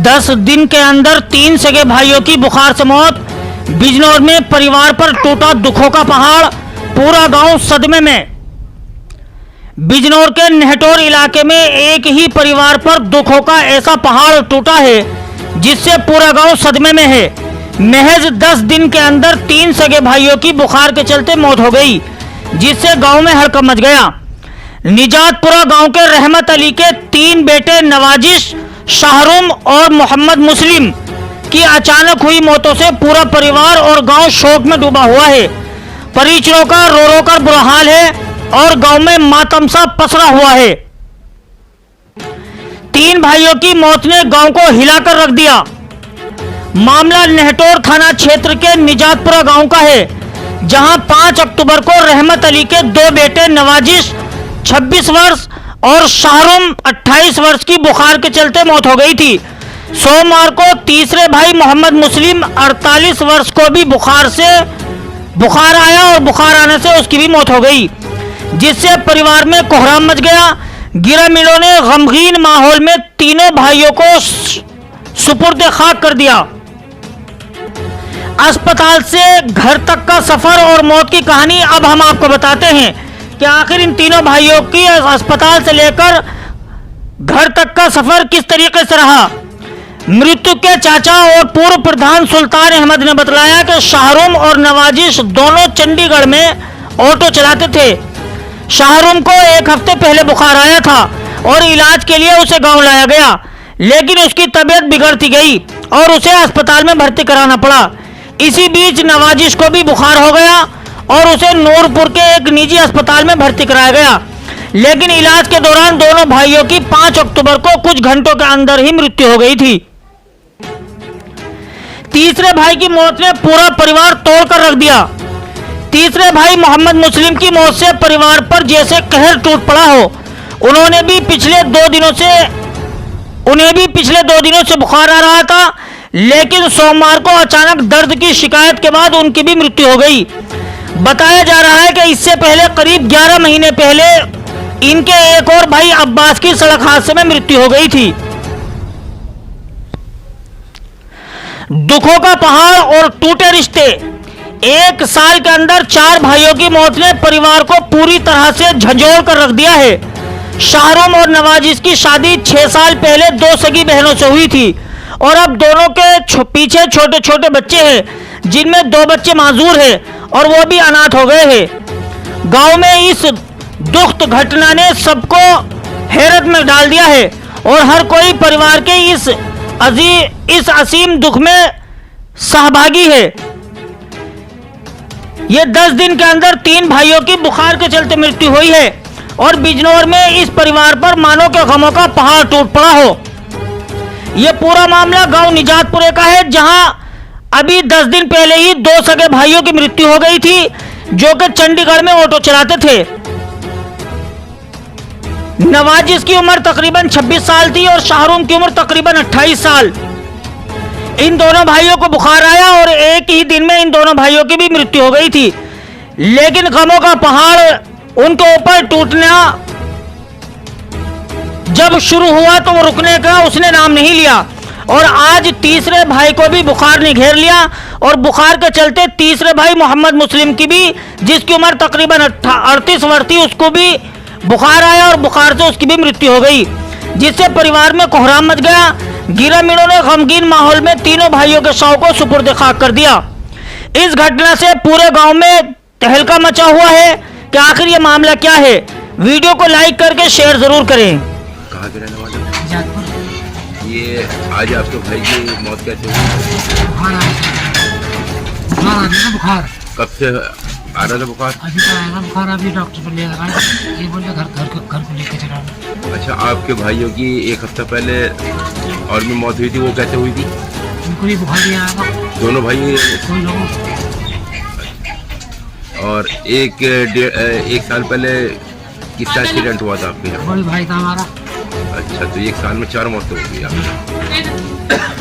10 दिन के अंदर 3 सगे भाइयों की बुखार से मौत। बिजनौर में परिवार पर टूटा दुखों का पहाड़, पूरा गांव सदमे में। बिजनौर के नेहटोर इलाके में एक ही परिवार पर दुखों का ऐसा पहाड़ टूटा है जिससे पूरा गांव सदमे में है। महज 10 दिन के अंदर 3 सगे भाइयों की बुखार के चलते मौत हो गई, जिससे गांव में हड़कंप मच गया। निजातपुरा गांव के रहमत अली के 3 बेटे नवाजिश, शाहरुम और मोहम्मद मुस्लिम की अचानक हुई मौतों से पूरा परिवार और गांव शोक में डूबा हुआ है। परिजनों का रो रो कर बुरा हाल है और गांव में मातम सा पसरा हुआ है। 3 भाइयों की मौत ने गांव को हिलाकर रख दिया। मामला नेहटोर थाना क्षेत्र के निजातपुरा गांव का है, जहां 5 अक्टूबर को रहमत अली के 2 बेटे नवाजिश 26 वर्ष और शाहरुम 28 वर्ष की बुखार के चलते मौत हो गई थी। सोमवार को तीसरे भाई मोहम्मद मुस्लिम 48 वर्ष को भी बुखार आया और बुखार आने से उसकी भी मौत हो गई, जिससे परिवार में कोहराम मच गया। गिरामीणों ने गमगीन माहौल में तीनों भाइयों को सुपुर्द खाक कर दिया। अस्पताल से घर तक का सफर और मौत की कहानी अब हम आपको बताते हैं कि आखिर इन तीनों भाइयों की अस्पताल से लेकर घर तक का सफर किस तरीके से रहा। मृत्यु के चाचा और पूर्व प्रधान सुल्तान अहमद ने बतलाया कि शाहरुम और नवाजिश दोनों चंडीगढ़ में ऑटो चलाते थे। शाहरुम को 1 हफ्ते पहले बुखार आया था और इलाज के लिए उसे गांव लाया गया, लेकिन उसकी तबीयत बिगड़ती गई और उसे अस्पताल में भर्ती कराना पड़ा। इसी बीच नवाजिश को भी बुखार हो गया और उसे नूरपुर के एक निजी अस्पताल में भर्ती कराया गया, लेकिन इलाज के दौरान दोनों भाइयों की 5 अक्टूबर को कुछ घंटों के अंदर ही मृत्यु हो गई थी। तीसरे भाई की मौत ने पूरा परिवार तोड़कर रख दिया। तीसरे भाई मोहम्मद मुस्लिम की मौत से परिवार पर जैसे कहर टूट पड़ा हो। उन्हें भी पिछले 2 दिनों से बुखार आ रहा था, लेकिन सोमवार को अचानक दर्द की शिकायत के बाद उनकी भी मृत्यु हो गई। बताया जा रहा है कि इससे पहले करीब 11 महीने पहले इनके एक और भाई अब्बास की सड़क हादसे में मृत्यु हो गई थी। दुखों का पहाड़ और टूटे रिश्ते। 1 साल के अंदर 4 भाइयों की मौत ने परिवार को पूरी तरह से झंझोड़ कर रख दिया है। शाहरुम और नवाजिश की शादी 6 साल पहले 2 सगी बहनों से हुई थी और अब दोनों के पीछे छोटे छोटे बच्चे हैं, जिनमें 2 बच्चे माजूर हैं और वो भी अनाथ हो गए हैं। गांव में इस दुखद घटना ने सबको हैरत में डाल दिया है और हर कोई परिवार के इस असीम दुख में सहभागी है। ये 10 दिन के अंदर 3 भाइयों की बुखार के चलते मृत्यु हुई है और बिजनौर में इस परिवार पर मानो के गमों का पहाड़ टूट पड़ा हो। यह पूरा मामला गांव निजातपुरे का है, जहां अभी 10 दिन पहले ही 2 सगे भाइयों की मृत्यु हो गई थी, जो कि चंडीगढ़ में ऑटो चलाते थे। नवाजिश की उम्र तकरीबन 26 साल थी और शाहरुम की उम्र तकरीबन 28 साल। इन दोनों भाइयों को बुखार आया और एक ही दिन में इन दोनों भाइयों की भी मृत्यु हो गई थी, लेकिन गमों का पहाड़ उनके ऊपर टूटना जब शुरू हुआ तो वो रुकने का उसने नाम नहीं लिया और आज तीसरे भाई को भी बुखार ने घेर लिया और बुखार के चलते तीसरे भाई मोहम्मद मुस्लिम की भी, जिसकी उम्र तकरीबन 38 वर्ष थी, उसको भी बुखार आया और बुखार से उसकी भी मृत्यु हो गई, जिससे परिवार में कोहराम मच गया। गिरामीणों ने गमगीन माहौल में तीनों भाइयों के शव को सुपुर्द खाक कर दिया। इस घटना से पूरे गांव में तहलका मचा हुआ है कि आखिर ये मामला क्या है। वीडियो को लाइक करके शेयर जरूर करें। कहाँ के रहने वाले? ये आज आपके भाई की मौत कैसे हुई? बुखार कब से आ रहा था बुखार? अभी तो आया था बुखार, अभी डॉक्टर पर ले लगा, ये बोल घर को लेके चला। अच्छा, आपके भाइयों की 1 हफ्ता पहले और भी मौत हुई थी, वो कैसे हुई थी? उनको भी बुखार ही आया था। दोनों भाई? कोई लोगों। और एक साल पहले किसका एक्सीडेंट हुआ था आपके यहाँ? बड़ी भाई था हमारा। अच्छा, तो 1 साल में 4 मौतें हो गई आपकी।